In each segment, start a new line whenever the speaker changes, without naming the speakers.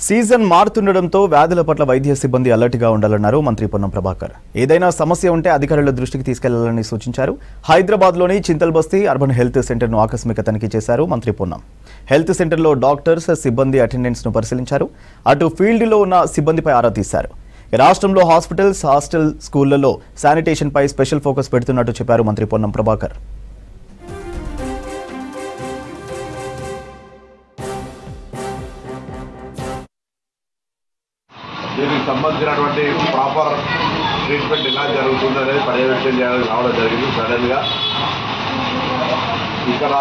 Season మారుతుండడంతో వ్యాధుల పట్ల వైద్య సిబ్బంది అలర్ట్గా ఉండాలన్నారు మంత్రి పొన్నం ప్రభాకర్. ఏదైనా సమస్య ఉంటే అధికారుల దృష్టికి తీసుకెళ్లాలని సూచించారు. హైదరాబాద్లోని చింతల్ బస్తీ అర్బన్ హెల్త్ సెంటర్ను ఆకస్మిక తనిఖీ చేశారు మంత్రి పొన్నం. హెల్త్ సెంటర్లో డాక్టర్స్, సిబ్బంది అటెండెన్స్ను పరిశీలించారు. అటు ఫీల్డ్లో ఉన్న సిబ్బందిపై ఆరా తీశారు. రాష్ట్రంలో హాస్పిటల్స్, హాస్టల్, స్కూళ్లలో శానిటేషన్పై స్పెషల్ ఫోకస్ పెడుతున్నట్టు చెప్పారు మంత్రి పొన్నం ప్రభాకర్.
దీనికి సంబంధించినటువంటి ప్రాపర్ ట్రీట్మెంట్ ఎలా జరుగుతుంది అనేది పర్యవేక్షణ చేయాలని రావడం జరిగింది. సడన్గా ఇక్కడ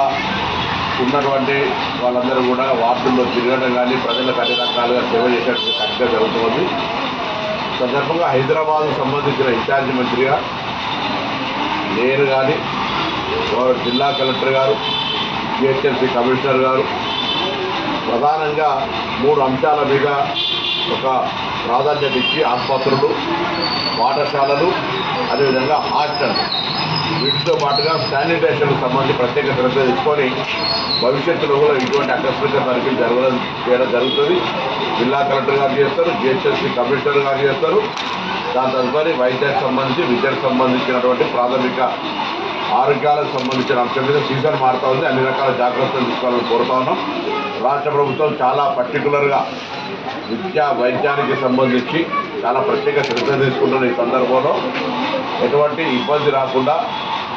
ఉన్నటువంటి వాళ్ళందరూ కూడా వార్డుల్లో తిరగడం కానీ ప్రజలకు అన్ని రకాలుగా సేవ చేసేటువంటి కరెక్ట్గా జరుగుతుంది. సందర్భంగా హైదరాబాద్కు సంబంధించిన ఇన్ఛార్జి మంత్రిగా నేను కానీ జిల్లా కలెక్టర్ గారు, జిహెచ్ఎంసీ కమిషనర్ గారు ప్రధానంగా 3 అంశాల మీద ఒక ప్రాధాన్యత ఇచ్చి ఆసుపత్రులు, పాఠశాలలు, అదేవిధంగా హాస్టల్ వీటితో పాటుగా శానిటేషన్కు సంబంధించి ప్రత్యేక శ్రద్ధ తీసుకొని భవిష్యత్తులో కూడా ఇటువంటి ఆకస్మిక తనిఖీలు చేయడం జరుగుతుంది. జిల్లా కలెక్టర్ గారు చేస్తారు, జిహెచ్ఎంసీ కమిషనర్ గారు చేస్తారు. దాని తదుపరి వైద్యానికి సంబంధించి, విద్యకు సంబంధించినటువంటి ప్రాథమిక ఆరోగ్యాలకు సంబంధించిన అంశం మీద సీజన్ మారుతూ ఉంది. అన్ని రకాల జాగ్రత్తలు తీసుకోవాలని కోరుతా ఉన్నాం. రాష్ట్ర ప్రభుత్వం చాలా పర్టికులర్గా విద్యా వైద్యానికి సంబంధించి చాలా ప్రత్యేక శ్రద్ధ తీసుకుంటున్న ఈ సందర్భంలో ఎటువంటి ఇబ్బంది రాకుండా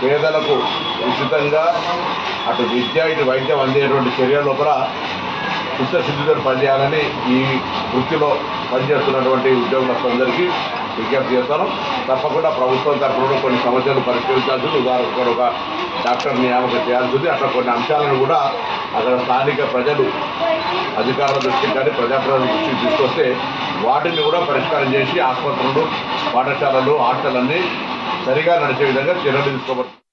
పేదలకు ఉచితంగా అటు విద్య, ఇటు వైద్యం అందేటువంటి చర్యల లోపల చిత్తశుద్ధితో పనిచేయాలని ఈ వృత్తిలో పనిచేస్తున్నటువంటి ఉద్యోగులందరికీ విజ్ఞప్తి చేస్తాను. తప్పకుండా ప్రభుత్వం తరఫున కొన్ని సమస్యలు పరిష్కరించాల్సింది. ఉదాహరణకు ఒక డాక్టర్ నియామకం చేయాల్సింది. అట్లా కొన్ని అంశాలను కూడా అక్కడ స్థానిక ప్రజలు అధికారుల దృష్టికి కానీ ప్రజాప్రతినిధుల దృష్టికి తీసుకొస్తే వాటిని కూడా పరిష్కారం చేసి ఆసుపత్రులు, పాఠశాలలు, హాస్టల్ అన్నీ సరిగా నడిచే విధంగా చర్యలు తీసుకోబడుతుంది.